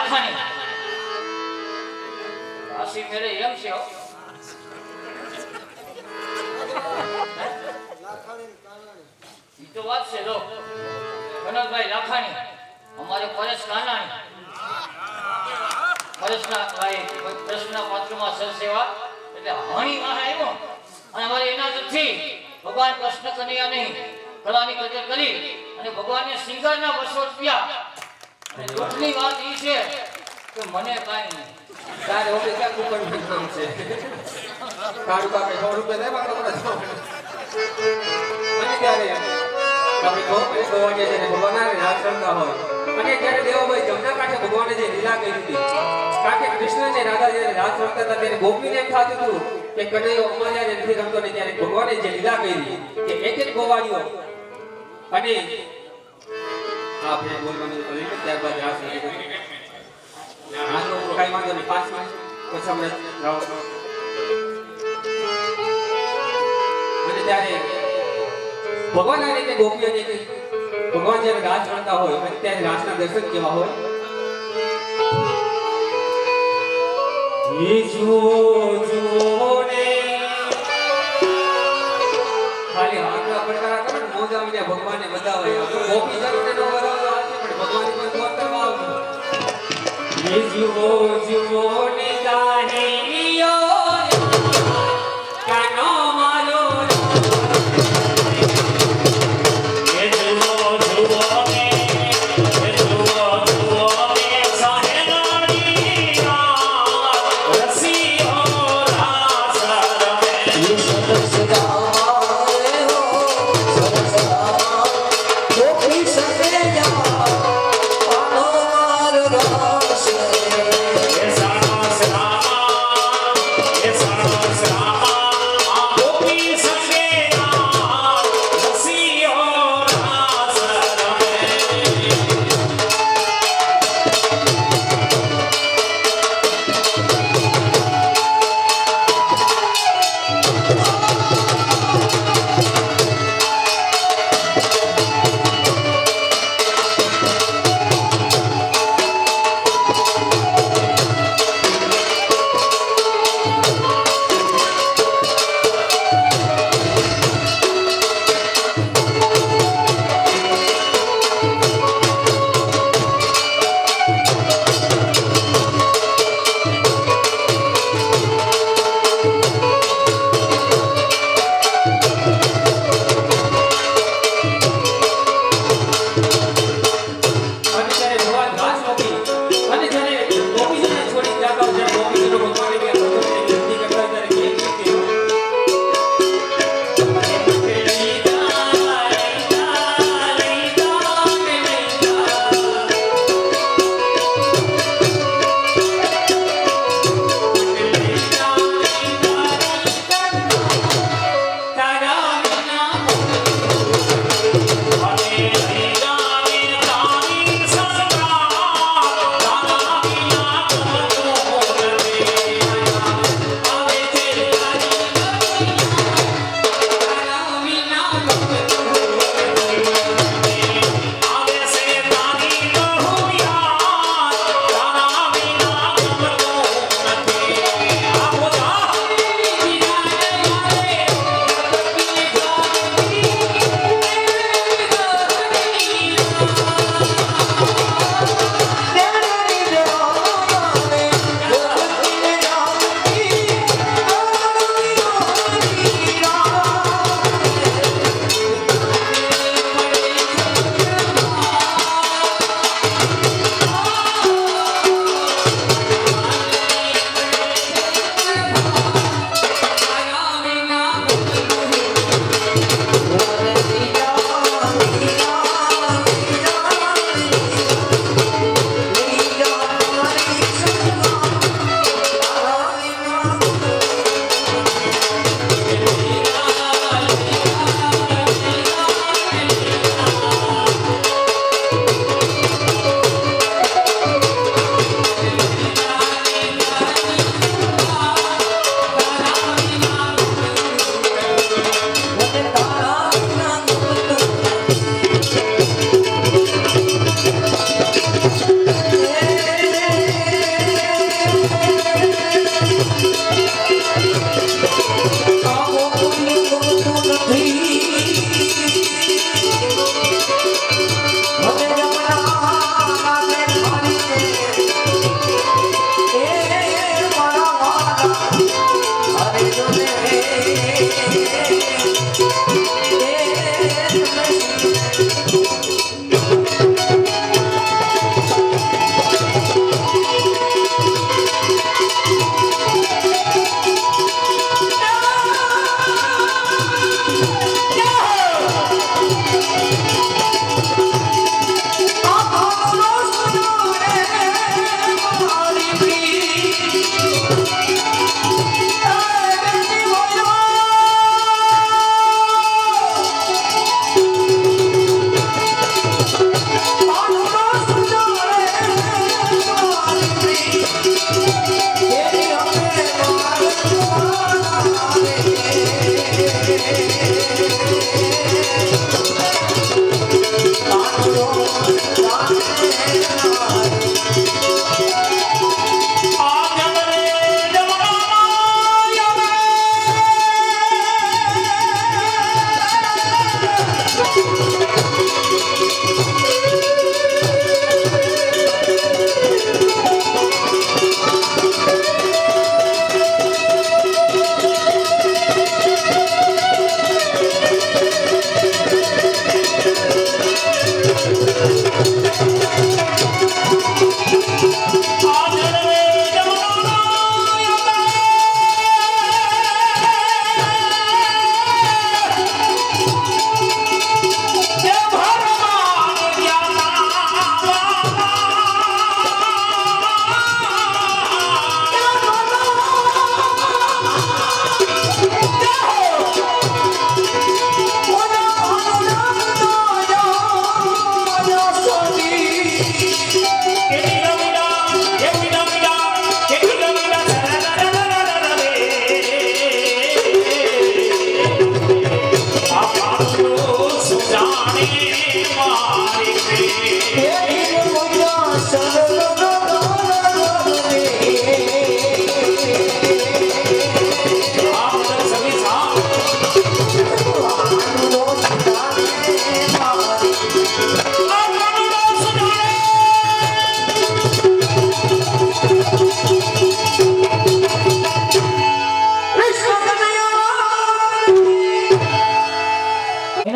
લાખાણી આસી મેરે એમ છે ઈ તો વાત છે લો કનકભાઈ લાખાણી અમારે પરેશ કાનાણી પરેશના ભાઈ કૃષ્ણના પાત્રમાં સરસેવા એટલે હણી વાહ આવ્યો અને અમારે એના થી ભગવાન કૃષ્ણ કનૈયા નહીં કલાની કદર કરી અને ભગવાનને સિંગારના 200 રૂપિયા અને દુઃખની વાત ઈ છે કે મને કાઈ નહીં તારે ઓકે ક્યાં કુકર ફિક્સન છે કાળુ કાપે 100 રૂપિયા દેવા કપડા તો અને ત્યારે આપણે ગોવાને છે ભગવાનના રાસ રમતા હોય અને જ્યારે દેવભાઈ જમના કાંઠે ભગવાને જે લીલા કરી હતી કાંઠે કૃષ્ણ ને રાધા જ્યારે રાસ રમતા હતા ત્યારે ગોપીને એમ થતું હતું કે કનૈયો અમારે નથી રમતો ને ત્યારે ભગવાને જે લીલા કરી કે એક એક ગોવાળીઓ અને આપણે બોલવાનું કરી ત્યારબાદ રાસ રમી આનો કઈ વાંધો નહીં 5 મિનિટ પછી આપણે રાવ અને ત્યારે ભગવાન આ રીતે ગોપીઓને કે ભગવાન જ્યારે રાસ રમતા હોય અને ત્યારે રાસના દર્શન કેવા હોય ઈ જુઓ ને ખાલી હાથના પડકારા કરે ને મોજા મીને ભગવાનને બતાવે ગોપી જરૂર ન બતાવતો આ છે પણ ભગવાનની કોઈ દોર કરવા આવતો ઈ જુઓ ને જાહેરીઓ કાનો મારો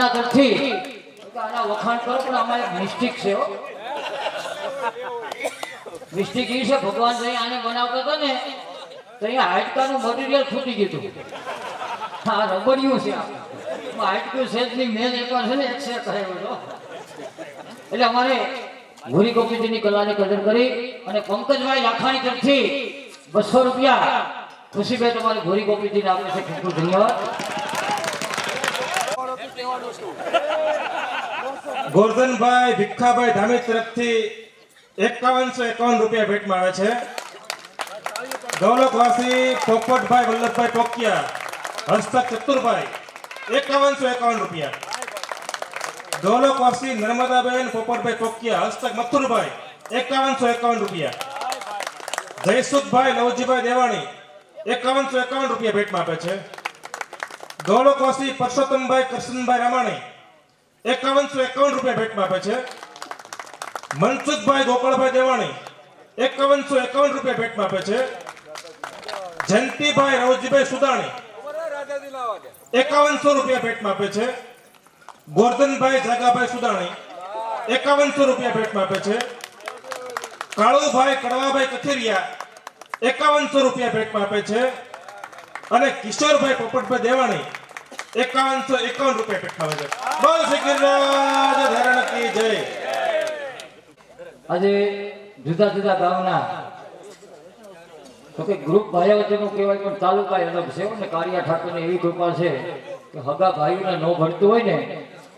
એના તરફથી આના વખાણ કરો, પણ આમાં એક મિસ્ટેક છે હો. મિસ્ટેક એ છે, ભગવાન ભાઈ આને બનાવતો હતો ને તો અહીંયા હાડકાનું મટીરિયલ ખૂટી ગયું હતું. આ રબડિયું છે, હાડકું સેજની મેન એકવાર છે ને એક્સરે કરાવ્યો હતો. એટલે અમારે ભૂરી ગોપીજીની કલાની કદર કરી અને પંકજભાઈ લાખાણી તરફથી 200 રૂપિયા ખુશીભાઈ તમારે ભૂરી ગોપીજીને આપે છે. ખૂબ ખૂબ ધન્યવાદ. ગોરધનભાઈ ભિખાભાઈ ધામી તરફથી 5151 રૂપિયા ભેટમાં આવે છે. દૌલતવાસી પોપટભાઈ વલ્લભભાઈ ટોકિયા હસ્તક ચતુરભાઈ 5151 રૂપિયા. દૌલતવાસી નર્મદાબેન પોપટભાઈ ટોકિયા હસ્તક મથુરભાઈ 5151 રૂપિયા. જયસુખભાઈ લવજીભાઈ દેવાણી 5151 રૂપિયા ભેટમાં આપે છે. દૌલતવાસી પરસોત્તમભાઈ કરશનભાઈ રામાણી 5151 રૂપિયા ભેટમાં આપે છે. મનસુખભાઈ ગોપાલભાઈ દેવાણી 5151 રૂપિયા ભેટમાં આપે છે. જયંતિભાઈ રવજીભાઈ સુદાણી 5100 રૂપિયા ભેટમાં આપે છે. ગોરધનભાઈ જાગાભાઈ સુદાણી 5100 રૂપિયા ભેટમાં આપે છે. કાળુભાઈ કડવાભાઈ કથિરિયા 5100 રૂપિયા ભેટમાં આપે છે. અને કિશોરભાઈ પોપટભાઈ દેવાણી 5151 રૂપિયા ભેટમાં આપે છે. બોલ શ્રી ગિરિરાજ ધરણ કી જય. આજે જુદા જુદા ગામના તો કે ગ્રુપ ભાઈઓ વચ્ચેનું કહેવાય, પણ તાલુકા અલગ છે અને કાળિયા ઠાકોરની એવી કૃપા છે કે હગા ભાઈઓને ન ભણતું હોય ને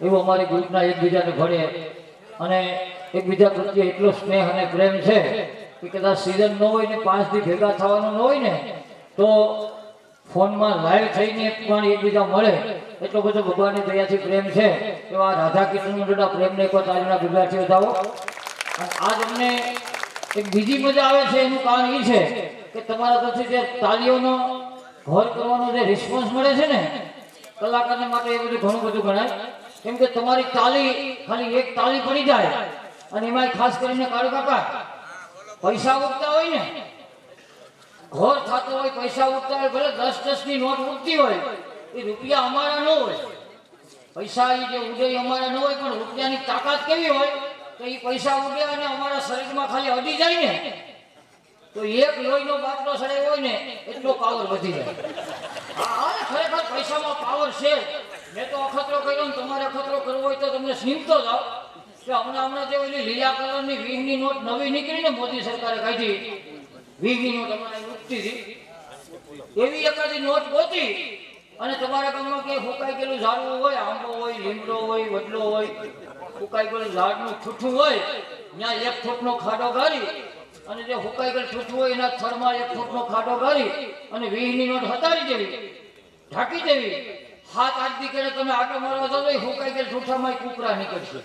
એવું અમારી ગ્રુપના એકબીજાને ભણે અને એકબીજા પ્રત્યે એટલો સ્નેહ અને પ્રેમ છે કે કદાચ સિઝન ન હોય ને 5 દી ભેગા થવાનું ન હોય ને તો ફોનમાં લાઈવ થઈને પણ એકબીજા મળે એટલો બધો ભગવાનની દયાથી પ્રેમ છે. એવા રાધા કૃષ્ણ મંડળના પ્રેમને એક વાર તાલીના વિદ્યાર્થીઓ બતાવો. અને આજ અમને એક બીજી મજા આવે છે, એનું કારણ એ છે કે તમારા તરફથી જે તાલીઓનો ઘર કરવાનો જે રિસ્પોન્સ મળે છે ને કલાકારને માટે એ બધું ઘણું બધું ગણાય. કેમ કે તમારી તાલી ખાલી એક તાલી પડી જાય અને એમાં ખાસ કરીને કાળુ કાકા પૈસા ઉઠતા હોય ને, ઘર થતો હોય, પૈસા ઉઠતા હોય, ભલે 10-10 ની નોટ ઉઠતી હોય, એ રૂપિયા અમારા ન હોય. પૈસા એ જે ઉડે અમારા ન હોય, પણ રૂપિયાની તાકાત કેવી હોય તો એ પૈસા ઉડે અને અમારા શરીરમાં ખાલી અડી જાય ને તો એક લોહીનો બાટલો સડે હોય ને એટલો પાવર વધી જાય. હા, ખરેખર પૈસામાં પાવર છે. મેં તો અખતરો કર્યો ને તમારે અખતરો કરવો હોય તો તમને સીમતો જાઓ કે હમણાં જે ઓલી લીલા કલરની 20 ની નોટ નવી નીકળી ને મોદી સરકારે કાઢી, 20 ની નોટ હમણાં ઉઠતી હતી, એવી એકાદી નોટ ગોતી અને તમારા ગામમાં કે ફૂંકાઈ ગયેલું ઝાડવું હોય, આંબો હોય, લીમડો હોય, વડલો હોય, ફૂંકાઈ ગયેલું ઝાડનું ઠૂઠું હોય, ત્યાં 1 ફૂટનો ખાડો ગાળી અને જે ફૂંકાઈ ગયેલું ઠૂઠું હોય એના થડમાં 1 ફૂટનો ખાડો ગાળી અને 20 ની નોટ હતારી દેવી, ઢાંકી દેવી. 7-8 દી કરે તમે આટો મારવા જાવ તો ફૂંકાઈ ગયેલ ઠૂઠામાં કૂકરા નીકળશે.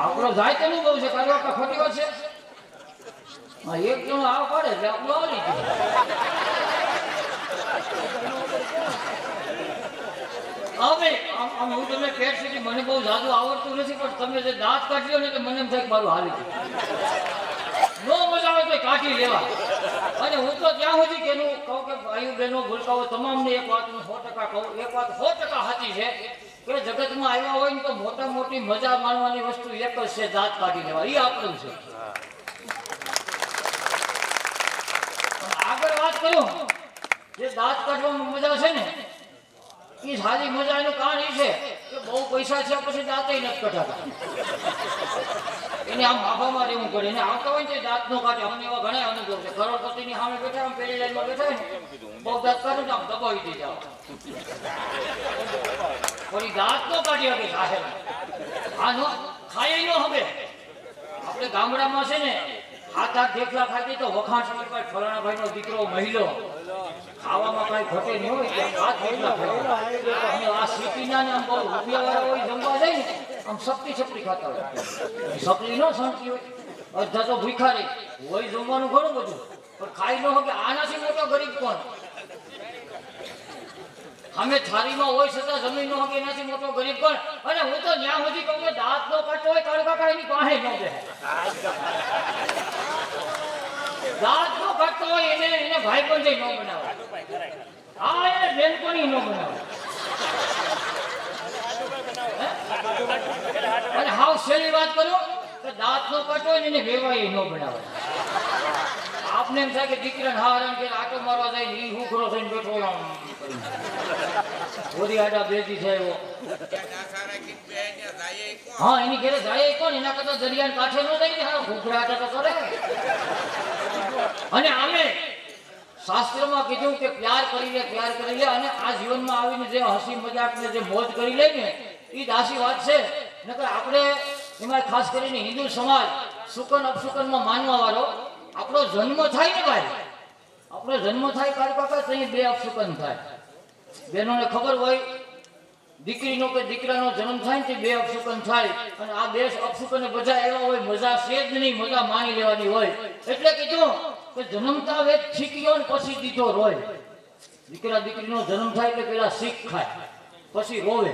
આપણો જાય તેનું બહુ છે, કાઢવા કા ખોટી વાત છે. હા, એક જણો આવ પાડે એટલે આપણું આવડી ગયું. હવે આમ હું તમને પેટ સુધી મને બહુ જાદુ આવડતું નથી, પણ તમે જે દાંત કાઢ્યો ને તો મને એમ થાય કે મારું હાલી ગયું. નો મજા આવે તો કાઢી લેવા. અને હું તો ત્યાં સુધી કે એનું કહું કે ભાઈઓ બહેનો ભૂલકાઓ તમામને એક વાતનું 100% કહું, એક વાત 100% સાચી છે કે જગતમાં આવ્યા હોય ને તો મોટા મોટી મજા માણવાની વસ્તુ એક જ છે, દાંત કાઢી લેવા. એ આપણું છે. આગળ વાત કરું, જે દાંત કાઢવામાં મજા છે ને એ સારી મજા, એનું કારણ એ છે કે બહુ પૈસા છે પછી દાંત નથી કઢાતા. એને આમ માફામાં રહેવું પડે. એને આવતા હોય ને દાંત નો કાઢે. અમને એવા ઘણા અનુભવ છે. કરોડપતિની સામે બેઠા આમ પેલી લાઈનમાં બેઠા ને બહુ દાંત કાઢું તો આમ દબાવી દઈ જાવ, પણ દાંત નો કાઢી શકે સાહેબ. આ નો ખાય ન હવે. આપણે ગામડામાં છે ને 7-8 ઢેફલા ખાઈ તો વખાણ સમય ફલાણા ભાઈ નો દીકરો મહિલો ખાવામાં કઈ ઘટે નહીં હોય. અને આ સિટીના ને આમ બહુ રૂપિયાવાળા હોય જમવા જાય ને આમ સપટી ખાતા હોય. સપટી ન સણતી હોય, અડધા તો ભૂખારી હોય, જમવાનું ઘણું બધું પણ ખાઈ ન હોય. આનાથી મોટો ગરીબ કોણ? અમે થાળીમાં હોય છતાં જમીન ન હોય, એનાથી મોટો ગરીબ કોણ? અને હું તો જ્યાં સુધી કહું કે દાંત નો કાઢતો હોય કાળુ કાકા એની પાસે ન બેસે. દાંત નો કાઢતો હોય એને ભાઈ પણ જઈ ન બનાવે. હા, એને બેન પણ ઈ ન બનાવે. અને હાવ સહેલી વાત કરું કે દાંત નો કાઢો હોય ને એને વેવાય ન બનાવે. આપને એમ થાય કે દીકરાને હારણ કે આટો મારવા જાય ઈ હુકરો થઈને બેઠો હોય આમ કરીને. ઓરી આડા બેજી છે એવો. હા એની ઘરે જાય કોણ? એના કરતા દરિયાને કાંઠે ન જાય ને હા ઘૂઘરાટા તો કરે. અને આમે શાસ્ત્રમાં કીધું કે પ્યાર કરી લે અને આ જીવનમાં આવીને જે હસી મજાક ને જે મોજ કરી લે ને એ દાસી વાત છે. નકર આપણે એમાં ખાસ કરીને હિન્દુ સમાજ સુકન અપસુકનમાં માનવા વાળો આપણો જન્મ થાય ને ભાઈ, આપણો જન્મ થાય કાકા તો બે અપસુકન થાય. બહેનોને ખબર હોય દીકરીનો કે દીકરાનો જન્મ થાય ને બે અપસુકન થાય. અને આ બે અપસુકન બધા એવા હોય મજા છે જ નહીં, મજા માણી લેવાની હોય. એટલે કીધું કે જન્મતા વેદ શીખ્યો ને પછી દીધો રોય. દીકરા દીકરીનો જન્મ થાય એટલે પેલા શીખ ખાય પછી રોવે.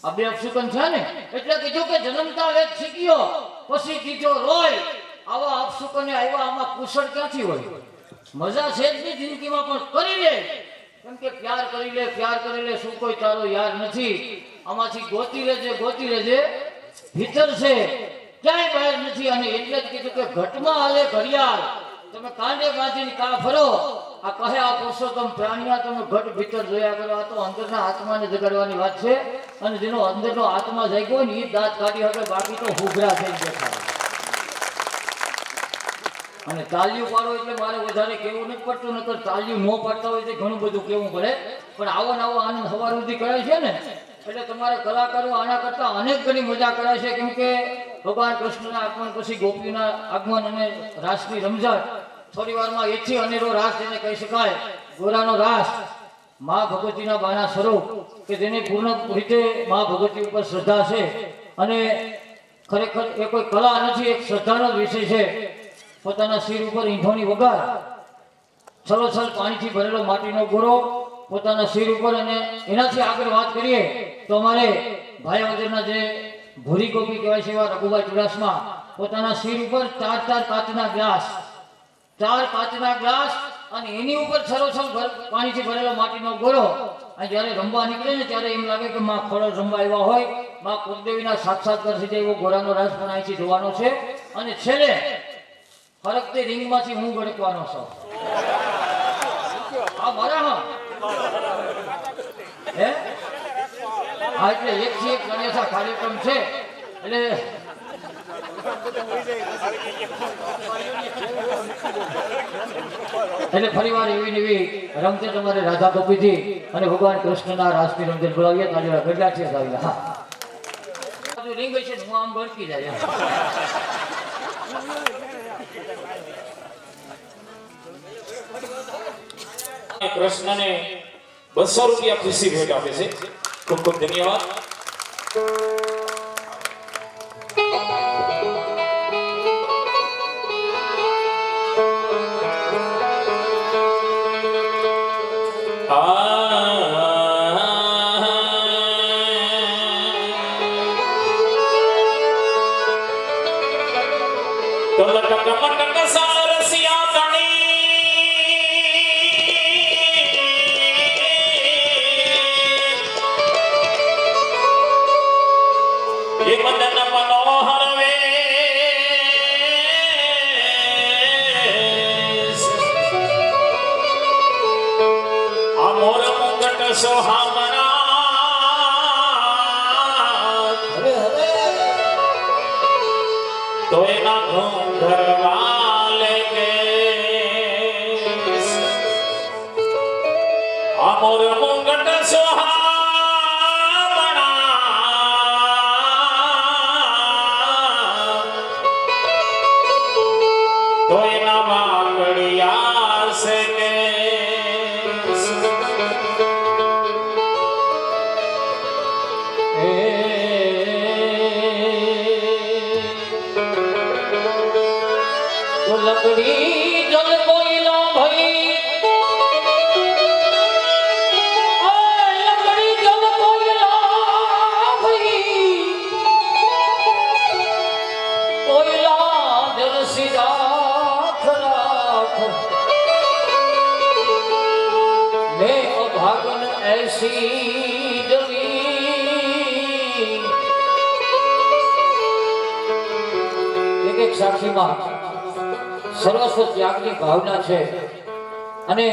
આ બે અપસુકન છે ને એટલે કીધું કે જન્મતા વેદ શીખ્યો પછી દીધો રોય. આવા અપસુકને આવ્યા આમાં કુશળ ક્યાંથી હોય? મજા છે જ નહીં જિંદગીમાં પણ કરી લે. કેમ કે પ્યાર કરી લે શું કોઈ તારો યાર નથી. આમાંથી ગોતી લેજે ભીતર છે ક્યાંય બહાર નથી. અને એટલે જ કીધું કે ઘટમાં હાલે ઘડિયાળ તમે કાંડે બાંધીને કા ફરો. આ કહે આ પુરુષોત્તમ પ્રાણીયા તમે ઘટ ભીતર જોયા કરો. આ તો અંદરના આત્માને જગાડવાની વાત છે. અને જેનો અંદરનો આત્મા જાગ્યો ને એ દાંત કાઢી શકે, બાકી તો હુગરા થઈ દેખાય. અને તાલિયું પાડો એટલે મારે વધારે કેવું નથી પડતું. નકર તાલિયું ન પાડતા હોય તો ઘણું બધું કેવું પડે. પણ આવો ને આવો આનંદ સવાર સુધી કરાય છે ને એટલે તમારે કલાકારો આના કરતા અનેક ઘણી મજા કરાય છે. કેમ કે ભગવાન કૃષ્ણના આગમન પછી ગોપીના આગમન અને રાસની રમઝટ થોડી વારમાં એથી અનેરો રાસ જેને કહી શકાય. ગોરાનો રાસ મા ભગવતીના બાના સ્વરૂપ કે જેની પૂર્ણ રીતે મા ભગવતી ઉપર શ્રદ્ધા છે. અને ખરેખર એ કોઈ કલા નથી, એક શ્રદ્ધાનો જ વિષય છે. પોતાના શિર ઉપર ઈંધોની વગાર છલોછલ પાણીથી ભરેલો માટીનો ગોરો પોતાના શિર ઉપર. અને એનાથી આગળ વાત કરીએ તો અમારે ભાયાવદરના જે ભૂરી ગોપી કહેવાય છે એવા રઘુભાઈ ચુડાસમા પોતાના શિર ઉપર ચાર કાચના ગ્લાસ અને એની ઉપર છલોછલ પાણીથી ભરેલો માટીનો ગોરો. અને જ્યારે રમવા નીકળે ને ત્યારે એમ લાગે કે માં ખોડલ રમવા આવ્યા હોય. માં કુળદેવીના સાક્ષાત્કાર થઈ જાય એવો ગોરાનો રાસ પણ અહીંથી જોવાનો છે. અને છેલ્લે ફરકતી રિંગમાંથી હું ગણકવાનો છું. આ મારા હે હા એટલે એકથી એક ગણેશા કાર્યક્રમ છે. એટલે ફરીવાર એવી નવી રમતે તમારે રાધા ગોપીથી અને ભગવાન કૃષ્ણના રાસની રમતે બોલાવીએ. તાજેલા ગઢડાથી આવેલા હા રિંગ છે હું આમ ગણકી જાય. કૃષ્ણને 200 રૂપિયા ખુશી ભેટ આપે છે. ખૂબ ખૂબ ધન્યવાદ. તો એના ઘરવા લેગે અમોર મુંગટ સોહામણા તો એના વાગડિયા સે કે લકડી જલ કોઈલા ભાઈ લકડી જલ કોઈલા ભાઈ કોઈલા જલ સિરાખ રાખ લે અભાગન ऐसी जमी એક સાક્ષીમાં સર્વસ્વ ત્યાગની ભાવના છે અને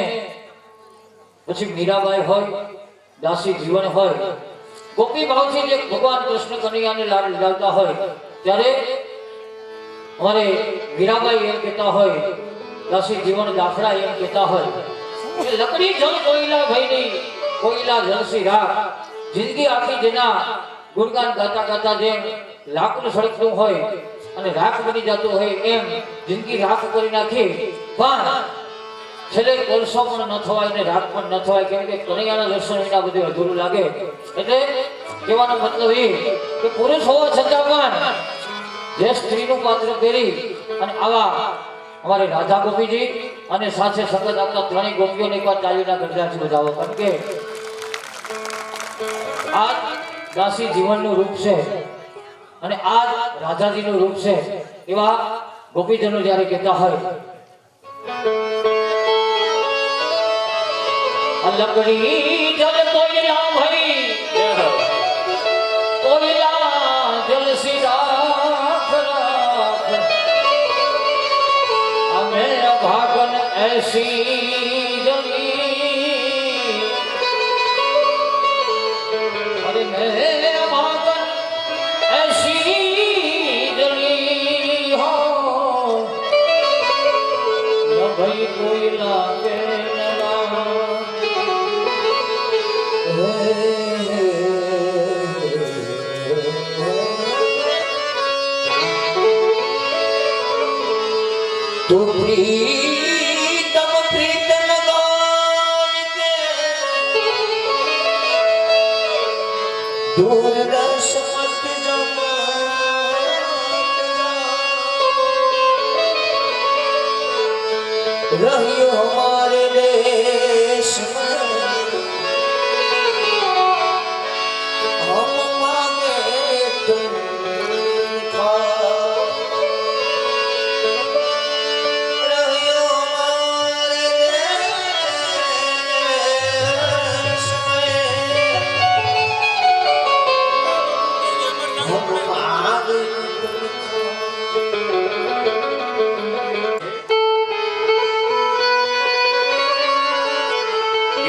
પછી મીરાબાઈ હોય દાસી જીવન હોય ગોપી ભાવથી જે ભગવાન કૃષ્ણ કનૈયાને લાડ લગાવતા હોય ત્યારે અમારે મીરાબાઈ એમ કહેતા હોય દાસી જીવન દાખલા એમ કહેતા હોય કે લકડી જલ કોયલા ભઈની કોયલા જલસી રાખ જિંદગી આખી જેના ગુણગાન ગાતા ગાતા જેમ લાકડું સળગતું હોય અને રાખ બની જતું હોય એમ જિંદગી રાખ કરી નાખી પણ છેલ્લે કોલસો પણ ન થવાય ને રાખ પણ ન થવાય કેમ કે કનૈયાના દર્શન વિના બધું અધૂરું લાગે એટલે કહેવાનો મતલબ એ કે પુરુષ હોવા છતાં પણ જે સ્ત્રીનું પાત્ર પહેરી અને આવા અમારે રાધા ગોપીજી અને સાથે સંગત આપતા ત્રણેય ગોપીઓને એકવાર તાળીના ગરજાથી બજાવો કારણ કે આ દાસી જીવનનું રૂપ છે અને આ રાધાજીનું રૂપ છે એવા ગોપીજનો જ્યારે કહેતા હોય લકડી જલ કોયલા ભઈ કોયલા જલ સિરાખ રાખ અમે ભાગન ऐसी जमी अरे मैं भागन ऐसी जमी हो न भाई कोई लागे तो प्रीतम प्रीत लगाए के दूर दर्श मत रहियो हमारे देश में हम मांगे तुमका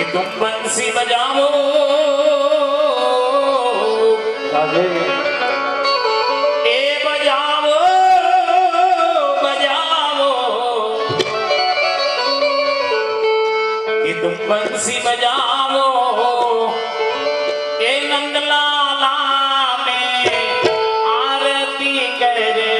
तुम बंसी बजाओ ए बजाओ बजाओ कि तुम बंसी बजाओ ए नंदलाला में आरती करे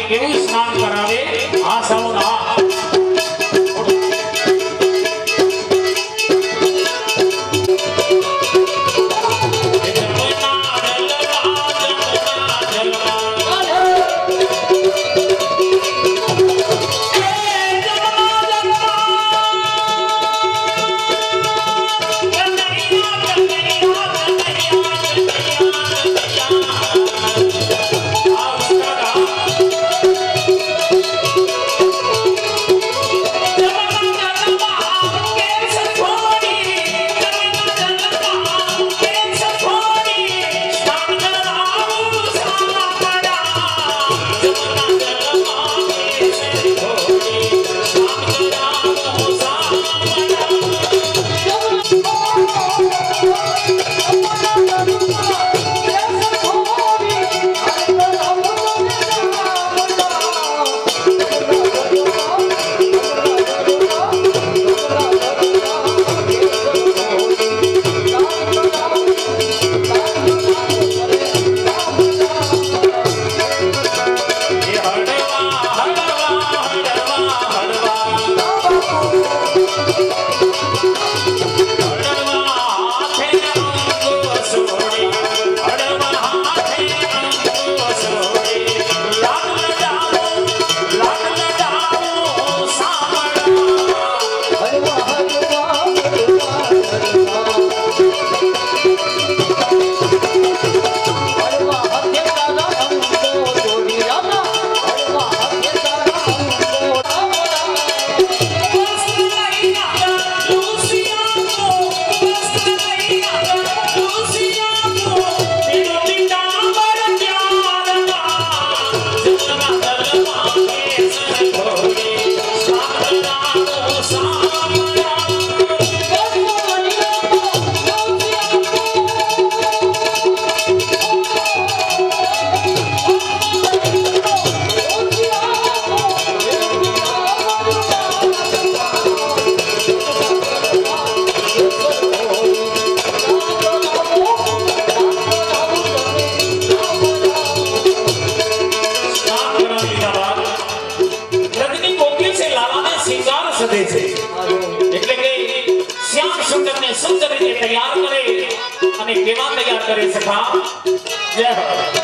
કેવું સ્નાન કરાવે આ સૌના करे सखा जय हो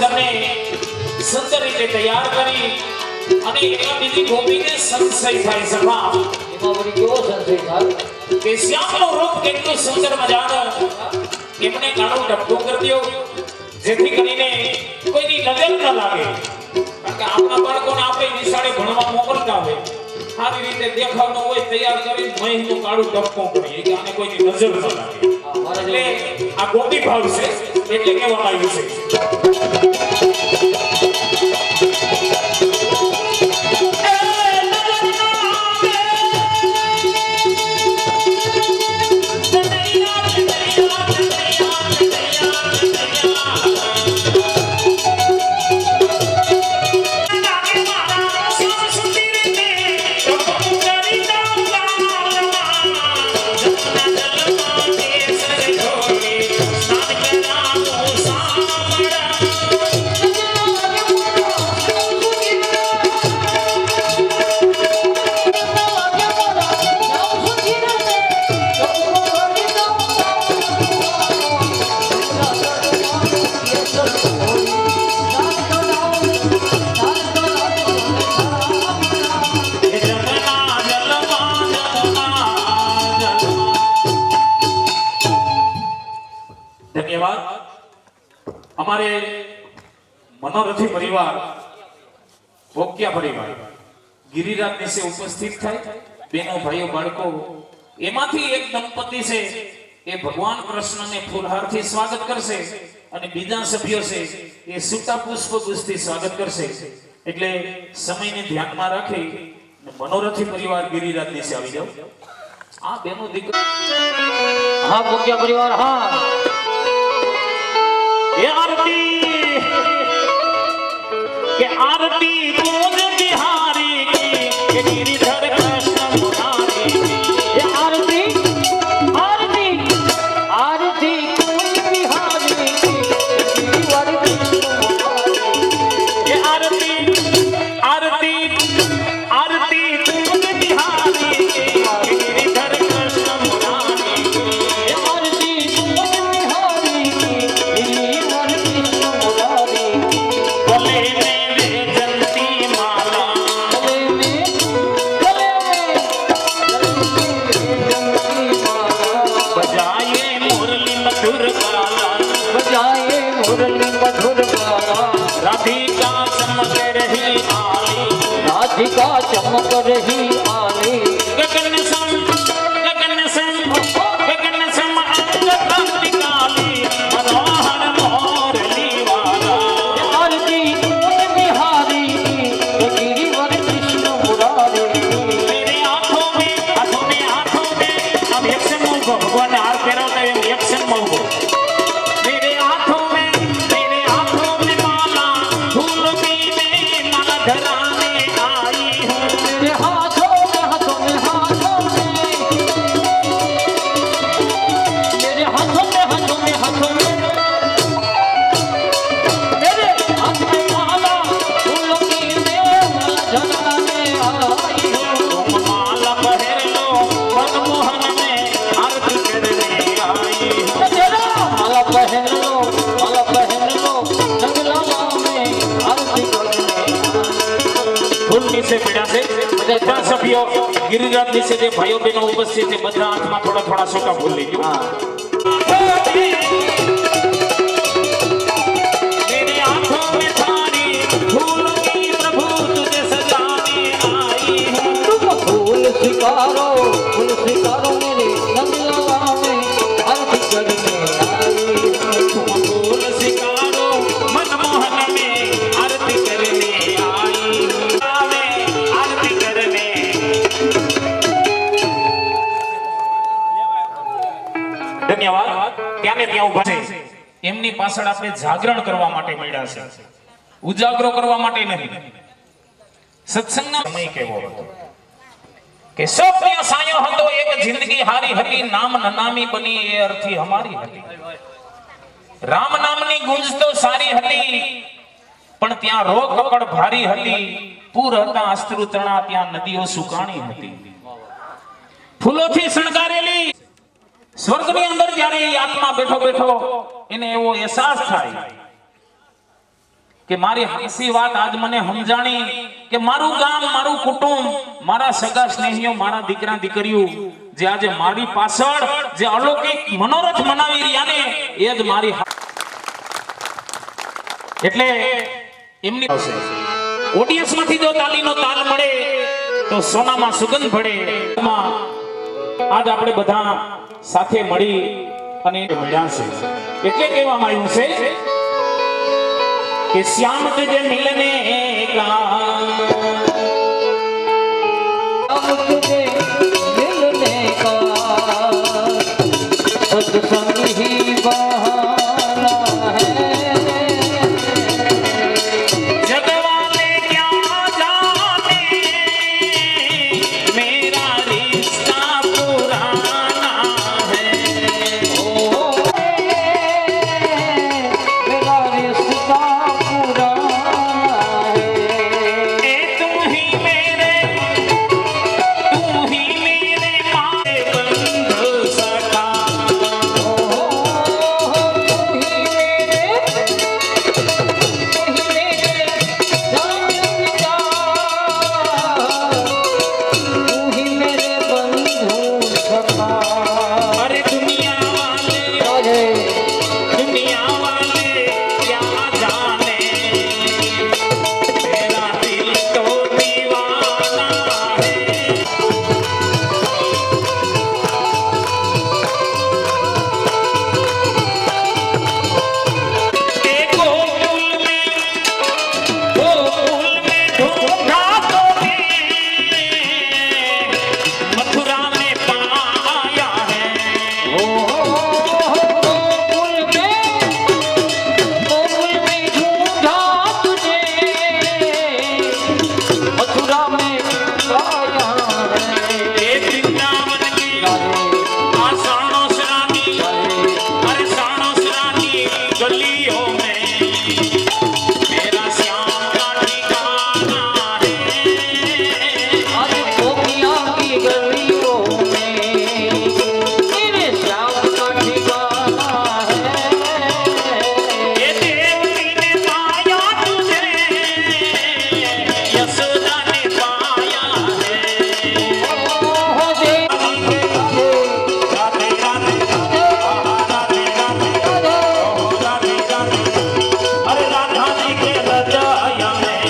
સુંદરને સુંદર રીતે તૈયાર કરી અને એમાં બીજી ગોપીને સંશય થાય સભા એમાં વળી કેવો સંશય થાય કે શ્યામનું રૂપ કેટલું સુંદર મજાનું એમને કાળો ટપકો કરી દો જેથી કરીને કોઈની નજર ન લાગે કારણ કે આપણા બાળકોને આપણે નિશાળે ભણવા મોકલતા હોય સારી રીતે દેખાવનો હોય તૈયાર કરી મહીનું કાળું ટપકો કરીએ કે આને કોઈની નજર ન લાગે એટલે આ ગોપી ભાવ છે એટલે કહેવામાં આવ્યું છે हमारे मनोरथी परिवार भोग्या परिवार गिरिराज ने से उपस्थित થાય બેનો ભાઈઓ બાળકો એમાંથી એક દંપતી છે એ ભગવાન કૃષ્ણને ફૂલહારથી સ્વાગત કરશે અને બીજા સભ્યો છે એ સૂટા પુષ્પ ગુસ્તી સ્વાગત કરશે એટલે સમયને ધ્યાનમાં રાખી मनोरथी परिवार गिरिराज ने से આવી જાવ આ બેનો દીકરો હા ભોગ્યા પરિવાર હા ये आरती के आरती पूज बिहारी की ये गिरिधर कृष्ण मुरारी ये आरती आरती आरती पूज बिहारी की गिरिधर कृष्ण ये आरती आरती आरती पूज बिहारी की ये गिरिधर कृष्ण मुरारी ये आरती पूज बिहारी की गिरिधर कृष्ण मुरारी गले में वैजंती माला गले में जंती माला बजाए मुरली मधुर गाला बजाए मुरली मधुर गाना राधिका चमक रही आली राधिका चमक रही आली गगन सम अंग कांति काली मनोहर मोरली वाला आरती पूज बिहारी की गिरिवर कृष्ण मुरारी मेरे आंखों में अब यक्षन मोह भगवान हार फेरवता है यक्षन मोह मेरे आंखों में माला फूल की में माला धराने आई हूँ मेरे हाथों में हाथों में हाथों में मेरे हाथों में हाथों में हाथों में मेरे हाथ में माला फूलों की में माला झलकाने आई हूँ तुम माला पहन लो मनमोहन में आरती करने आई हूँ तेरा माला पहन लो जंगला में आरती करने फूलनी से पीड़ा से બધા સભ્યો गिरिराज ની से ભાઈઓ બહેનો ઉપસ્થિત છે બધા હાથમાં થોડા થોડા સોટા ફૂલ લેજો मेरे आंखों में थारी फूल की प्रभु तुझे सजाने आई हूँ तुम फूल सिकारो मेरे जंगला में आरती करने आई हूँ तुम फूल सिकारो मनमोहन में आरती करने आई हूँ आरती करने ધન્યવાદ ત્યાંને ત્યાં ઊભા છે એમની પાછળ આપણે જાગરણ કરવા માટે મળ્યા છે ઉજાગરો કરવા માટે નહીં સત્સંગના સમય કેવો હતો કે સૌપ્રિય સાયો હતો એક જિંદગી હારી હતી નામ નનામી બની એ અર્થી અમારી હતી રામ નામની ગુંજ તો સારી હતી પણ ત્યાં રોગ કપડ ભારી હતી પૂર હતા અસ્ત્રુ તણા ત્યાં નદીઓ સુકાણી હતી ફૂલોથી શણગારેલી સ્વર્ગની અંદર જ્યારે એ આત્મા બેઠો બેઠો એને એવો અહેસાસ થાય કે મારી હાસી વાત આજ મને સમજાણી કે મારું ગામ, મારું કુટુંબ, મારા સગા સ્નેહીઓ, મારા દીકરા દીકરીઓ જે આજે મારી પાછળ જે અલૌકિક મનોરથ મનાવી રહ્યા ને એ જ મારી એટલે એમની ઓડિયન્સ માંથી જો તાલીનો તાલ મળે તો સોનામાં સુગંધ ભળે. આજ આપણે બધા સાથે મળી અને મળ્યા છે એટલે કહેવામાં આવ્યું છે कि श्याम तुझे मिलने का अब तुझे मिलने का सत्संग ही बहाना है. जग वाले क्या जाने मेरा रिश्ता पुराना है. मेरा रिश्ता ए तुम ही मेरे मारे बंधु सखा. अरे दुनिया वाले क्या जाने मेरा दिल तो दीवाना है. एक गोकुल में ढूंढा तो मथुरा में पाया है. मथुरा में ये वृंदावन की आषाढ़ों सरानी, अरे साढ़ों सरानी गलियों में मेरा श्याम का ठिकाना है. आज गोपियाँ की गलियों में तेरे श्याम का ठिकाना है. ये देवकी ने पाया तुझे, यशोदा ने पाया है. राधे राधे, राधे राधे, राधे राधे. अरे राधा जी के रजाया में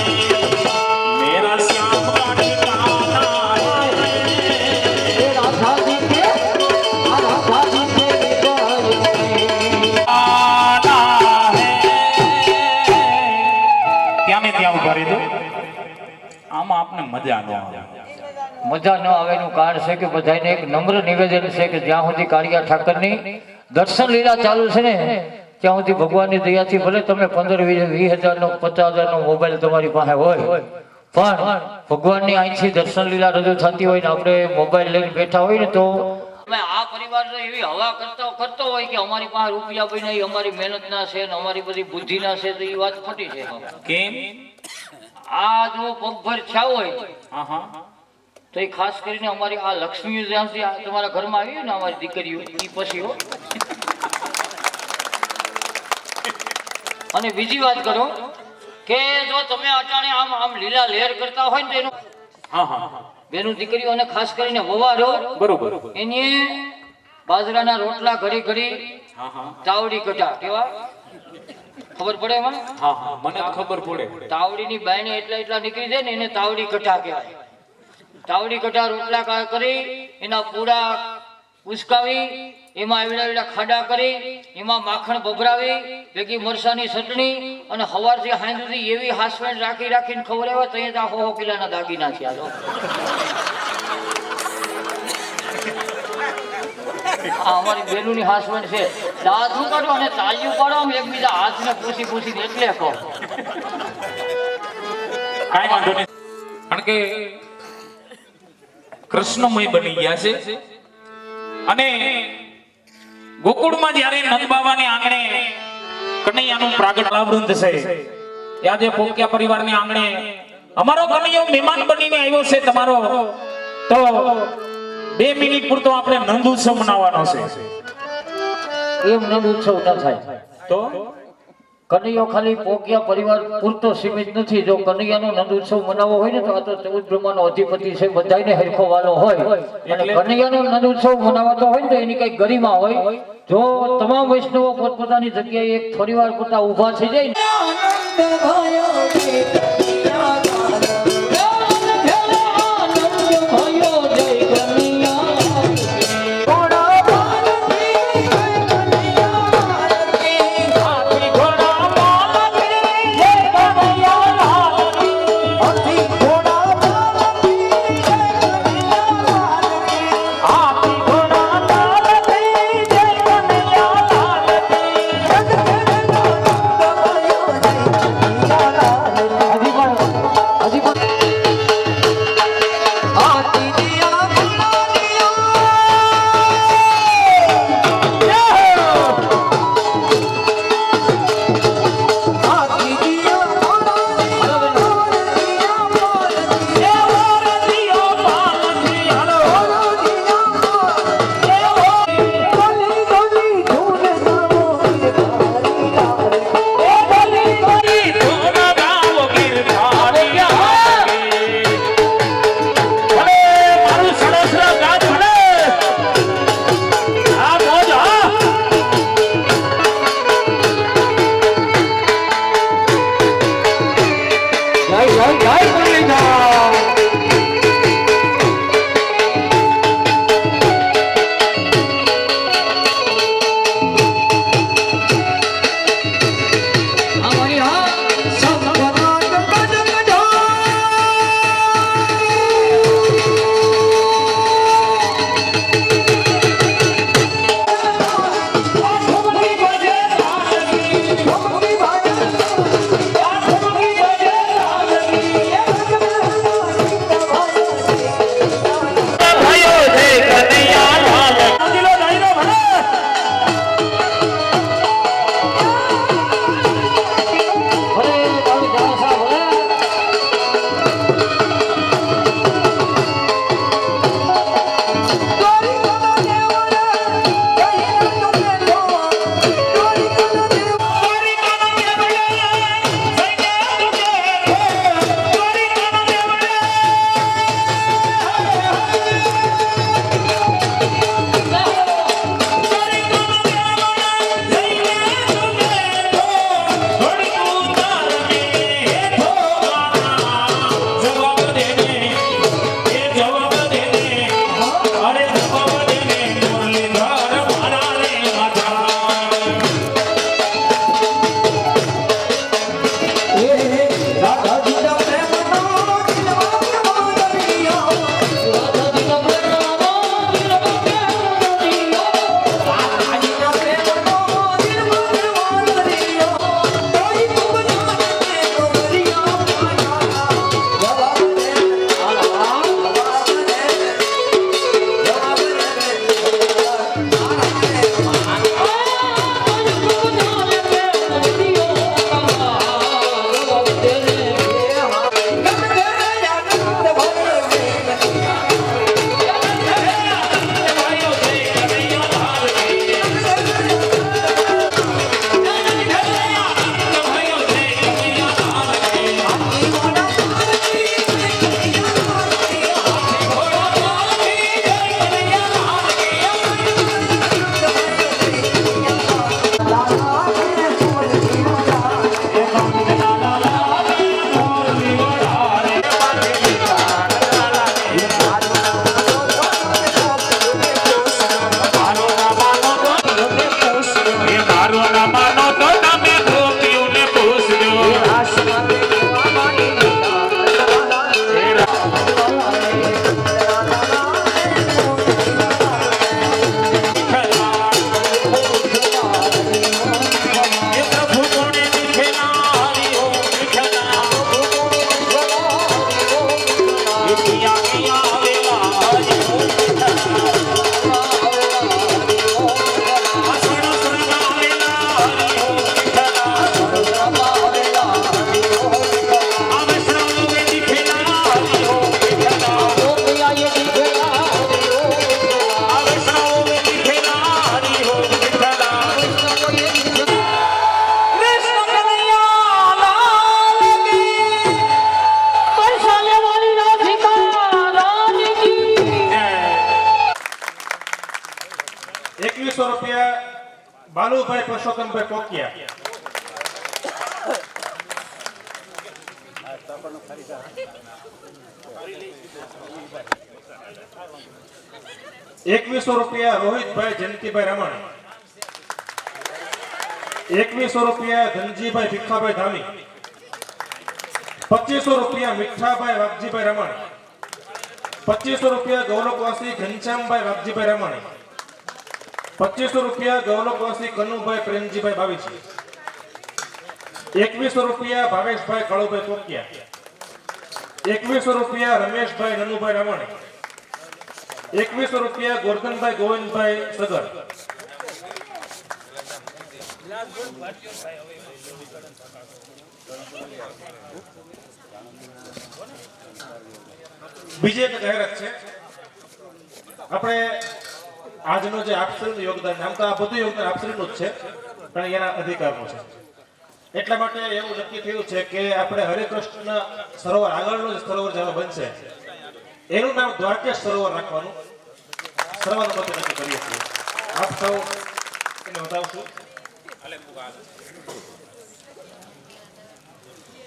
मेरा श्याम का ठिकाना है. राधा जी के आना है. ત્યાં ને ત્યાં ઉભા રહી દો. આમાં આપને મજા ન આવે. મજા ન આવેનું કારણ છે કે બધાને એક નમ્ર નિવેદન છે કે જ્યાં સુધી કાળિયા ઠાકરની દર્શન લીલા ચાલુ છે ને ત્યાં સુધી ભગવાનની દયાથી ભલે તમે 15,000-20,000 નો 50,000 નો મોબાઈલ તમારી પાસે હોય પણ ભગવાનની અહીંથી દર્શન લીલા રજૂ થતી હોય ને આપણે મોબાઈલ લઈને બેઠા હોય ને તો અમે આ પરિવાર એવી હવા કરતો હોય કે અમારી પાસે રૂપિયા બન્યા એ અમારી મહેનતના છે ને અમારી બધી બુદ્ધિના છે તો એ વાત ખોટી છે. કેમ? આ જો પગભર થયા હોય હા હા તો એ ખાસ કરીને અમારી આ લક્ષ્મી જ્યાંથી આ તમારા ઘરમાં આવી ને અમારી દીકરીઓ એ પછી હો. અને બીજી વાત કરો કે જો તમે અટાણે આમ લીલા લહેર કરતા હોય ને તો એનું હા હા બેનું દીકરીઓ અને ખાસ કરીને વવારો બરોબર. એની બાજરાના રોટલા ઘડી ઘડી હા હા તાવડી કટા કેવા ખબર પડે એમાં? હા હા મને ખબર પડે. તાવડીની બાયણે એટલા નીકળી જાય ને એને તાવડી કટા કહેવાય. તાવડી કટા રોટલા કરી એના પૂડા ઉસકાવી એમાં એવડા ખાડા કરી એમાં માખણ ભભરાવી ભેગી મરસાની ચટણી અને સવારથી સાંજ સુધી એવી હાસવેણ રાખીને ખવડાવે તો અહીંયા 100 કિલોના દાગીના છે. આ અમારી બેનુની હાસવેણ છે. દાંતું કાઢો અને તાળીઓ પાડો આમ એકબીજા હાથને પૂછી એટલે કહો. કાંઈ વાંધો નહીં. કારણ કે કૃષ્ણમય બની ગયા છે અને ગોકુળમાં જ્યારે નંદ બાબાને આંગણે કનૈયાનું પ્રાગટ્યવૃંદ છે આજે પોક્યા પરિવારને આંગણે અમારો કનૈયો મહેમાન બનીને આવ્યો છે તમારો તો 2 મિનિટ પૂરતો આપણે નંદ ઉત્સવ મનાવવાનો છે. એમ નંદ ઉત્સવ ન થાય તો કનૈયો ખાલી પોકિયા પરિવાર પૂરતો સીમિત નથી. જો કનૈયાનો નંદ ઉત્સવ મનાવવો હોય ને તો આ તો 14 બ્રહ્માનો અધિપતિ છે, બધાયને હરખો વાલો હોય. અને કનૈયાનો નંદ ઉત્સવ મનાવતો હોય ને તો એની કઈ ગરિમા હોય. જો તમામ વૈષ્ણવો પોતપોતાની જગ્યાએ એક થોડીવાર પૂરતા ઊભા થઈ જાય ને બાલુભાઈ પરસોત્તમભાઈ પોકિયા, ₹2100 રોહિતભાઈ જયંતિભાઈ રામાણી, ₹2100 ધનજીભાઈ ભીખાભાઈ ધામી, ₹2500 મીઠાભાઈ વાઘજીભાઈ રામાણી, ₹2500 ગૌલોકવાસી ઘનશ્યામભાઈ વાઘજીભાઈ રામાણી, ₹2500 ગૌલોકવાસી કનુભાઈ પ્રેમજીભાઈ બાવીસી, ₹2100 ભાવેશભાઈ કાળુભાઈ પોકિયા, ₹2100 રમેશભાઈ નનુભાઈ રામાણી, ₹2100 ગોરધનભાઈ ગોવિંદભાઈ સગર, બીજી એક જાહેરાત છે. આપણે આજનો જે આપશ્રીનું યોગદાન, આમ તો આ બધું યોગદાન આપશ્રીનું જ છે, પણ એના અધિકારનું છે. એટલા માટે એવું નક્કી થયું છે કે આપણે હરિકૃષ્ણ સરોવર આગળનું જે સરોવર જ્યારે બનશે એનું નામ દ્વારકેશ સરોવર રાખવાનું સર્વાનુમતે નક્કી કરીએ છીએ. આપ સૌ એને વધાવશું.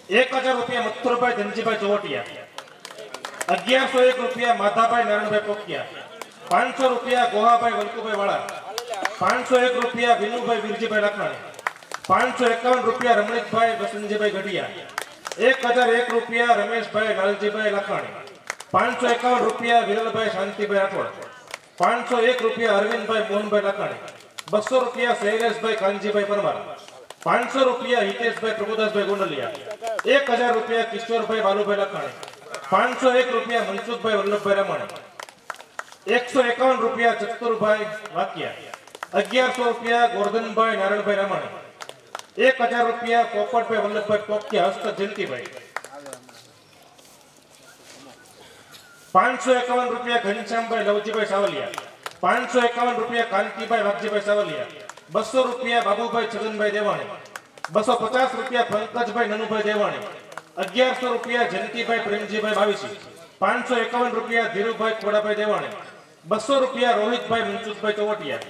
₹1000 મથુરભાઈ ધનજીભાઈ ચોવટિયા, ₹1101 માધાભાઈ નારાયણભાઈ પોકિયા, ₹500 ગોહાભાઈ વલ્કુભાઈ વાળા, ₹501 વિનુભાઈ વીરજીભાઈ લાખણી, ₹551 રમણીકભાઈ વસંતજીભાઈ ગઢિયા, ₹1001 રમેશભાઈ લાલજીભાઈ લાખાણી, ₹551 વિરલભાઈ શાંતિભાઈ રાઠોડ, ₹501 અરવિંદભાઈ મોહનભાઈ લાખાણી, ₹200 શૈલેષભાઈ કાનજીભાઈ પરમાર, ₹500 હિતેશભાઈ પ્રભુદાસભાઈ ગોંડલિયા, ₹1000 કિશોરભાઈ બાલુભાઈ લાખાણી, ₹501 મનસુખભાઈ વલ્લભભાઈ રામાણી, ₹151 ચતુરભાઈ વાકિયા, ₹1100 ગોરધનભાઈ નારાયણભાઈ રામાણી, ₹1000 પોપટભાઈ વલ્લભભાઈ પોકિયા હસ્ત જયંતિભાઈ, ₹551 ઘનશ્યામભાઈ લવજીભાઈ સાવલિયા, ₹551 કાંતિભાઈ વાઘજીભાઈ સાવલિયા, ₹200 બાબુભાઈ છગનભાઈ દેવાણી, ₹250 પંકજભાઈ નનુભાઈ દેવાણી, ₹1100 જયંતિભાઈ પ્રેમજીભાઈ બાવીસી, ₹551 ધીરુભાઈ ખોડાભાઈ દેવાણી, ₹200 રોહિતભાઈ મનસુખભાઈ ચોવટિયા,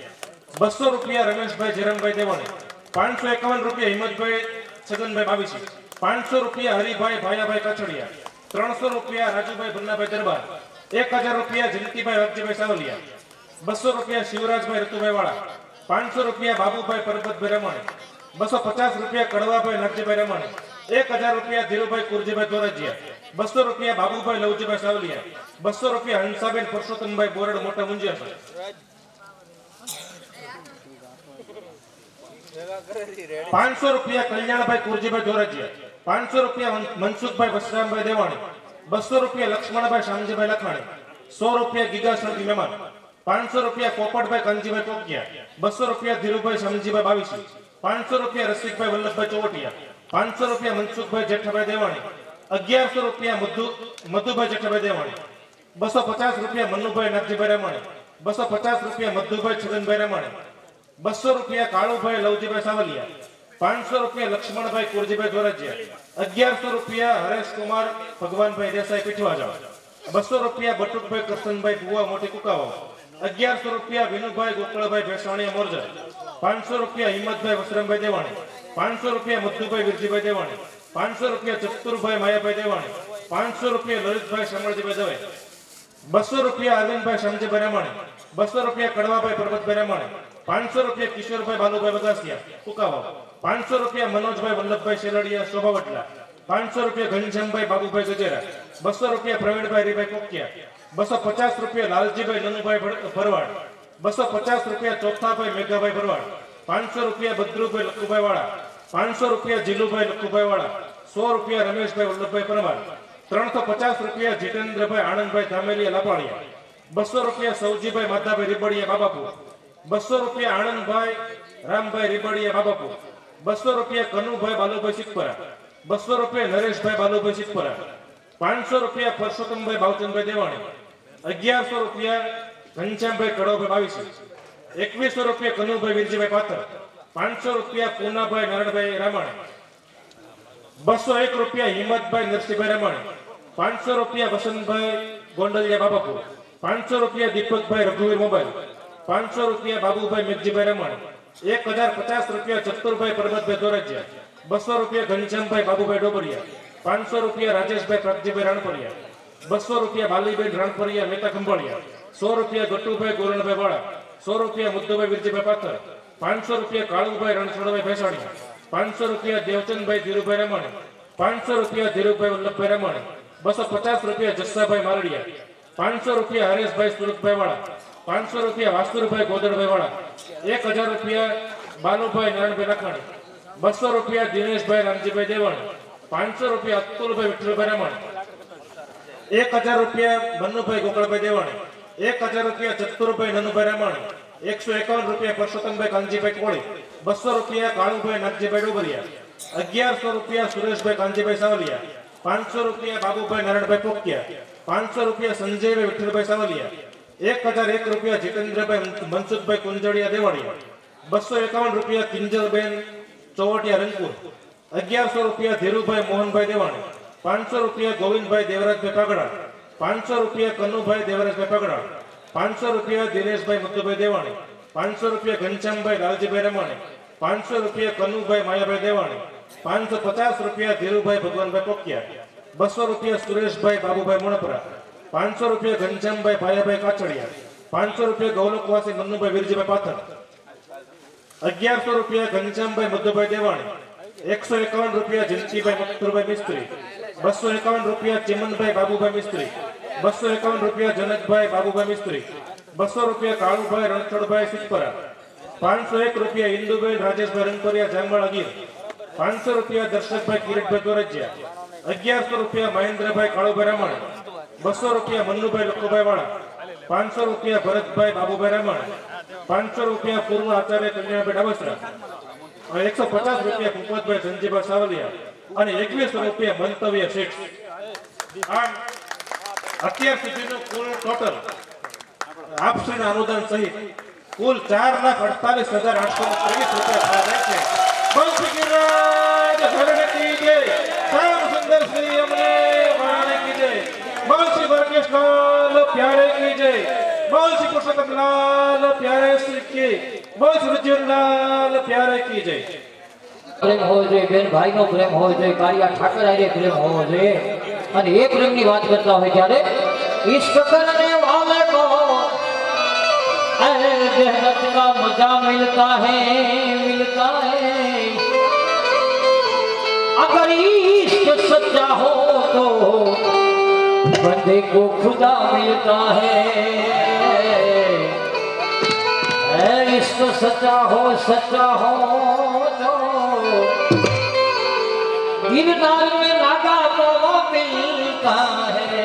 ₹200 રમેશભાઈ જયરામભાઈ દેવાણી, ₹551 હિંમતભાઈ છગનભાઈ બાવીસી, ₹500 હરિભાઈ ભાયાભાઈ કાછડિયા, ₹300 રાજુભાઈ ભન્નાભાઈ દરબાર, ₹1000 જયંતિભાઈ વાઘજીભાઈ સાવલિયા, ₹200 શિવરાજભાઈ રતુભાઈ વાળા, ₹500 બાબુભાઈ પરબતભાઈ રમાણી, ₹250 કડવાભાઈ નાગજીભાઈ રમાણી, ₹1000 ધીરુભાઈ કુરજીભાઈ દોરજીયા, ₹200 બાબુભાઈ લવજીભાઈ સાવલિયા, ₹200 હંસાબેન પરસોત્તમભાઈ બોરડ મોટા મુંજિયાભાઈ, ₹500 કલ્યાણભાઈ કુરજીભાઈ દોરજીયા, ₹500 મનસુખભાઈ વસરામભાઈ દેવાણી, ₹200 લક્ષ્મણભાઈ શામજીભાઈ લખાણી, ₹100 ગીગા શાંતિ મહેમાન, ₹500 પોપટભાઈ કાનજીભાઈ પોકિયા, ₹200 ધીરુભાઈ શામજીભાઈ બાવીસી, ₹500 રસિકભાઈ વલ્લભભાઈ ચોવટિયા, ₹500 મનસુખભાઈ જેઠાભાઈ દેવાણી, ₹1100 મધુભાઈ જેઠાભાઈ દેવાણી, ₹250 મનુભાઈ નાગજીભાઈ રામાણી, ₹250 મધુભાઈ છગનભાઈ રામાણી, ₹200 કાળુભાઈ લવજીભાઈ સાવલિયા, ₹500 લક્ષ્મણભાઈ કુરજીભાઈ દોરજીયા, ₹1100 હરેશકુમાર ભગવાનભાઈ દેસાઈ પીઠવાજા, ₹200 બટુકભાઈ કરશનભાઈ ભુવા મોટી કુકાવા, ₹1100 વિનુભાઈ ગોકળભાઈ ભેસાણીયા મોરજા, ₹500 હિંમતભાઈ વસરામભાઈ દેવાણી, ₹500 મધુભાઈ વીરજીભાઈ દેવાણી, ₹500 ચતુરભાઈ માયાભાઈ દેવાણી, ₹500 લલિતભાઈ શામળજીભાઈ દવે, ₹200 અરવિંદભાઈ શામજીભાઈ રામાણી, ₹200 કડવાભાઈ પરબતભાઈ રામાણી, ₹500 કિશોરભાઈ બાલુભાઈ બગાસિયા કુકાવા, ₹500 મનોજભાઈ વલ્લભભાઈ શેલડિયા શોભાવટલા, ₹500 ઘનશ્યામભાઈ બાબુભાઈ ગજેરા, ₹200 પ્રવીણભાઈ રીભાઈ કોકિયા, ₹250 લાલજીભાઈ નનુભાઈ ભરવાડ, ₹250 ચોથાભાઈ મેઘાભાઈ ભરવાડ, ₹500 બદ્રુભાઈ લખુભાઈ વાળા, ₹500 જીલુભાઈ લખુભાઈ વાળા, ₹100 રમેશભાઈ વલ્લભભાઈ પરમાર, ₹350 જીતેન્દ્રભાઈ આનંદભાઈ ધામેલિયા લાપાળિયા, ₹200 સૌજીભાઈ માધાભાઈ રીબડિયા બાબાપુર, ₹200 આનંદભાઈ રામભાઈ રીબડિયા બાબાપુર, ₹200 કનુભાઈ બાલુભાઈ સિકપરા, ₹200 નરેશભાઈ બાલુભાઈ સિકપરા, ₹500 પરસોત્તમભાઈ બાવચંદભાઈ દેવાણી, ₹1100 ઘનશ્યામભાઈ કડોભાઈ બાવીસી, ₹2100 કનુભાઈ વીરજીભાઈ પાત્ર, ₹500 પૂનાભાઈ નારણભાઈ રામાણી, ₹201 હિંમતભાઈ નરસિંહભાઈ રામાણી, ₹500 વસંતભાઈ ગોંડલિયા બાબાપુર, ₹500 દીપકભાઈ રઘુવીર મોબાઈલ, ₹500 બાબુભાઈ મેઘજીભાઈ રામાણી, 1050 રૂપિયા ચતુરભાઈ પરબતભાઈ દોરજિયા, 200 રૂપિયા ઘનશ્યામભાઈ બાબુભાઈ ડોબરિયા, 500 રૂપિયા રાજેશભાઈ પ્રગજીભાઈ રાણપરિયા, 200 રૂપિયા બાલીબેન રાણપરિયા મહેતા ખંભાળિયા, 100 રૂપિયા ગટુભાઈ ગોરણભાઈ વાળા, 100 રૂપિયા મુદ્દુભાઈ વિરજીભાઈ પાથર, 500 રૂપિયા કાળુભાઈ રણછોડભાઈ ભેસાણીયા, 500 રૂપિયા દેવચંદભાઈ ધીરુભાઈ રમાણી, 500 રૂપિયા ધીરુભાઈ વલ્લભભાઈ રમાણી, 250 રૂપિયા જસ્સાભાઈ મારડિયા, 500 રૂપિયા હરેશભાઈ સુરતભાઈ વાળા, 500 રૂપિયા વાસ્તુભાઈ ગોદડભાઈ વાળા, 1000 રૂપિયા બાનુભાઈ નારાયણભાઈ લખાણી, 200 રૂપિયા દિનેશભાઈ રામજીભાઈ દેવાણી, 500 રૂપિયા અતુલભાઈ વિઠ્ઠલભાઈ રમાણી, 1000 રૂપિયા મન્નુભાઈ ગોકળભાઈ દેવાણી, 1000 રૂપિયા ચતુરભાઈ નનુભાઈ રમાણી, 151 રૂપિયા પરસોત્તમભાઈ કાનજીભાઈ કોળી, 200 રૂપિયા કાળુભાઈ નાગજીભાઈ ડોબરિયા, 1100 રૂપિયા સુરેશભાઈ કાનજીભાઈ સાવલિયા, 500 રૂપિયા બાબુભાઈ નારાયણભાઈ પોકિયા, 500 રૂપિયા સંજયભાઈ વિઠ્ઠલભાઈ સાવલિયા, 1001 રૂપિયા જીતેન્દ્રભાઈ મનસુખભાઈ કુંજળિયા દેવાડિયા, 251 રૂપિયા કિંજલબેન ચોવટિયા રંગપુર, 1100 રૂપિયા ધીરુભાઈ મોહનભાઈ દેવાણી, 500 રૂપિયા ગોવિંદભાઈ દેવરાજભાઈ પાગડા, 500 રૂપિયા કનુભાઈ દેવરાજભાઈ પાગડા, 500 રૂપિયા દિનેશભાઈ મુદ્દુભાઈ દેવાણી, 500 રૂપિયા ઘનશ્યામભાઈ લાલજીભાઈ રમાણી, 500 રૂપિયા કનુભાઈ માયાભાઈ દેવાણી, 550 રૂપિયા ધીરુભાઈ ભગવાનભાઈ પોકિયા, 200 રૂપિયા સુરેશભાઈ બાબુભાઈ મોણપરા, 500 રૂપિયા ઘનશ્યામભાઈ ભાયાભાઈ કાચડિયા, 500 રૂપિયા ગૌલકવાસી મન્નુભાઈ વિરજીભાઈ પાથર, 1100 રૂપિયા ઘનશ્યામભાઈ મધુભાઈ દેવાણી, 151 રૂપિયા જયંતિભાઈ મથુરભાઈ મિસ્ત્રી, 251 રૂપિયા ચિમનભાઈ બાબુભાઈ મિસ્ત્રી, 251 રૂપિયા જનકભાઈ બાબુભાઈ મિસ્ત્રી, 200 રૂપિયા કાળુભાઈ રણછોડભાઈ સિદ્ધપરા, 501 રૂપિયા ઇન્દુબેન રાજેશભાઈ રંગપરિયા જામવાળા ગીર, 500 રૂપિયા દર્શકભાઈ કિરીટભાઈ દોરજિયા, 1100 રૂપિયા મહેન્દ્રભાઈ કાળુભાઈ રામાણી, 200 રૂપિયા મન્નુભાઈ લખુભાઈ વાળા, 500 રૂપિયા ભરતભાઈ બાબુભાઈ રામાણી, 500 રૂપિયા પૂર્વ આચાર્ય કલ્યાણભાઈ ડાબસરા, અને 150 રૂપિયા ભૂપતભાઈ ધનજીભાઈ સાવલિયા, અને 21 રૂપિયા મંતવ્ય શેઠ. આમ અત્યાર સુધીનું કુલ ટોટલ આપશ્રીના અનુદાન સહિત કુલ 4,48,823 રૂપિયા થાય છે. બંસી ગિરિરાજ ભરણે કી જય, શ્યામ સુંદર શ્રી અમને વાણે કી જય, બંસી વર્ગેશ લાલ પ્યારે કી જય, બંસી પુરુષોત્તમ લાલ પ્યારે શ્રી કી, બંસી રુચિરલાલ પ્યારે કી જય. પ્રેમ હોવો જોઈએ, બેન ભાઈનો પ્રેમ હોવો જોઈએ, કાળિયા ઠાકર હારે પ્રેમ હોવો જોઈએ. અને એ પ્રેમની વાત કરતા હોય ત્યારે इश्क करने वाले को जहनत का मजा मिलता है अगर इश्क सच्चा हो तो बंदे को खुदा मिलता है इश्क सच्चा हो तो गिरनार में नागा तो मिलता है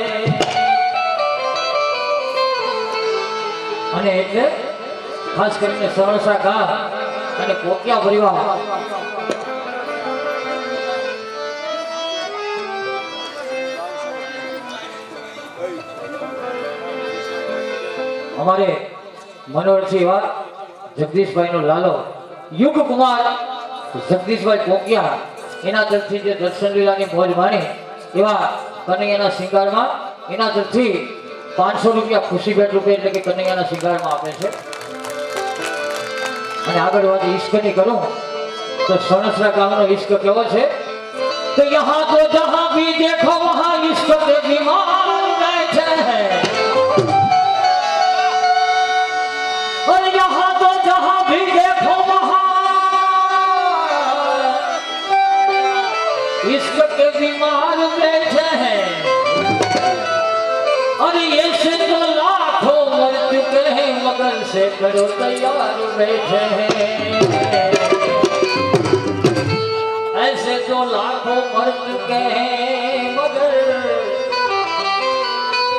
અને એટલે ખાસ કરીને સરસા ગા અને કોકિયા પરિવાર અમારે મનોહરસિંહ વાત જગદીશભાઈ નો લાલો યુગ કુમાર જગદીશભાઈ કોકિયા એના તરફથી જે દર્શન લીલાની મોજ માણી એવા કનૈયાના શિંગારમાં એના તરફથી 500 રૂપિયા ખુશી ભેટ રૂપે એટલે કે કનૈયાના શિંગારમાં આપે છે. અને આગળ વાત ઈશ્કની કરું તો સણસરા ગામનો ઈશ્ક કેવો છે તો યહાં તો જહાં ભી દેખો વહાં ઈશ્ક કે બીમાર બેઠે હૈ और यहाँ तो जहाँ भी देखो वहाँ इश्क के बीमार बैठे हैं और ये से तो लाखों मर चुके हैं मगर से करो तैयार बैठे हैं ऐसे तो लाखों मर चुके हैं मगर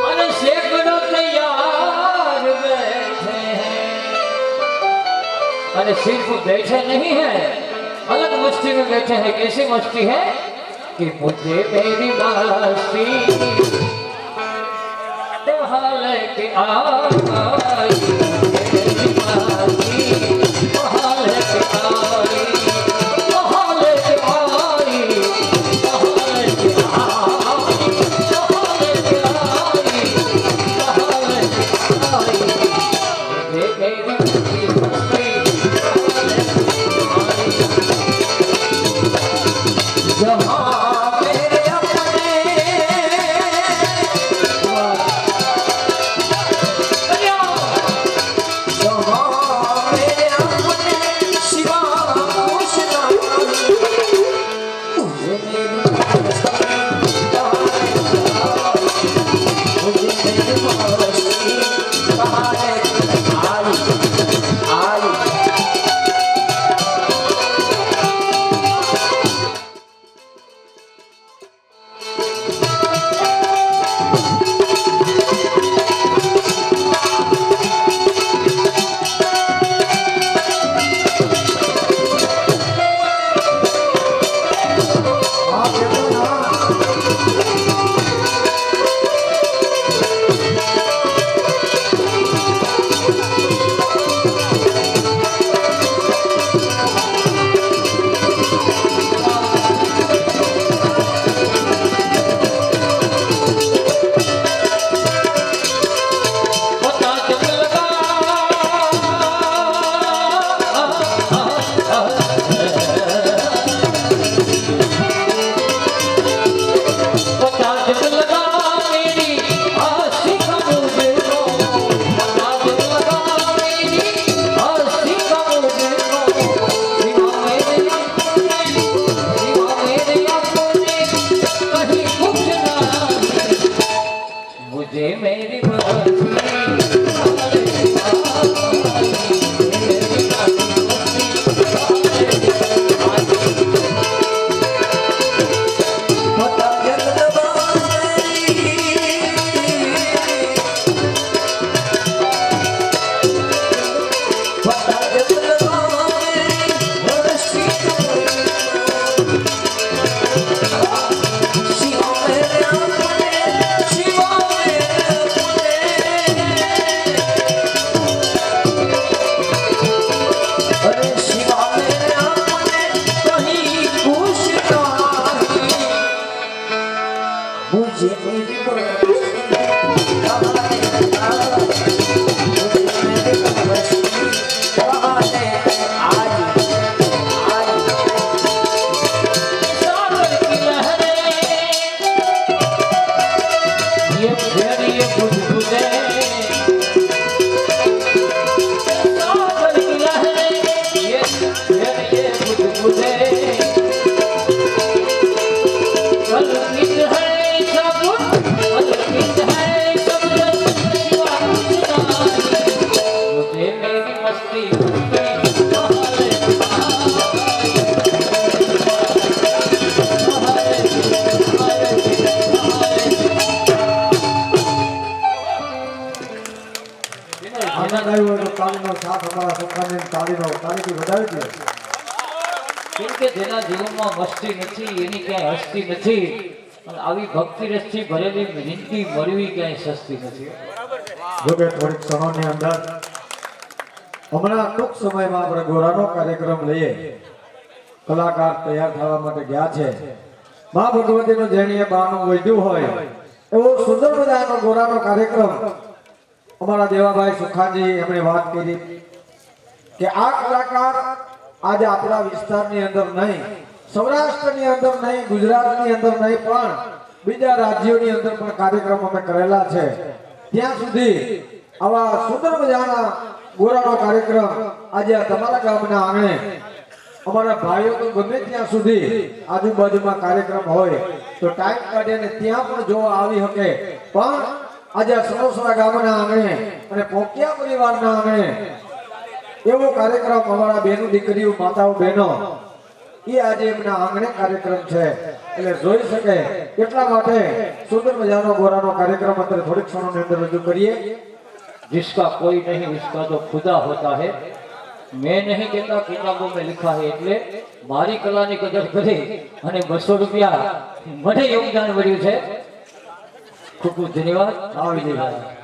और से करो तैयार बैठे हैं अरे सिर्फ बैठे नहीं है अलग मस्ती में बैठे हैं. कैसी मस्ती है कि मुझे मेरी मस्ती लेके आई કેમ કે જેના જીવનમાં મસ્તી નથી એની ક્યાંય હસ્તી નથી અને આવી ભક્તિ રસથી ભરેલી જિંદગી મળવી ક્યાંય સસ્તી નથી. જોકે થોડીક સમયની અંદર હમણાં ટૂંક સમયમાં આપણે ગોરાનો કાર્યક્રમ લઈએ. કલાકાર તૈયાર થવા માટે ગયા છે. મા ભગવતીનું જેણીએ બાનું વધ્યું હોય એવો સુંદર મજાનો ગોરાનો કાર્યક્રમ અમારા દેવાભાઈ સુખાજી એમણે વાત કરી કે આ કલાકાર આજે આપણા વિસ્તારની અંદર નહીં, સૌરાષ્ટ્રની અંદર નહીં, ગુજરાતની અંદર નહીં, પણ બીજા રાજ્યોની અંદર પણ કાર્યક્રમ અમે કરેલા છે. ત્યાં સુધી આવા સુંદર મજાના ગોરાનો કાર્યક્રમ આજે તમારા ગામના આંગણે અમારા ભાઈઓ તો ગમે ત્યાં સુધી આજુબાજુમાં કાર્યક્રમ હોય તો ટાઈમ કાઢીને ત્યાં પણ જોવા આવી શકે. પણ આજે સરોસરા ગામના આંગણે અને પોકિયા પરિવારના આંગણે એવો કાર્યક્રમ અમારા બહેનો દીકરીઓ માતાઓ બહેનો એ આજે એમના આંગણે કાર્યક્રમ છે એટલે જોઈ શકે એટલા માટે સુંદર મજાનો ગોરાનો કાર્યક્રમ અત્યારે થોડીક ક્ષણોની અંદર રજૂ કરીએ. जिसका कोई नहीं उसका तो खुदा होता है. मैं नहीं कहता किताबों में लिखा है એટલે મારી કલાની કદર કરી અને 200 રૂપિયા મને યોગદાન મળ્યું છે. ખૂબ ખૂબ ધન્યવાદ. આવી જાય.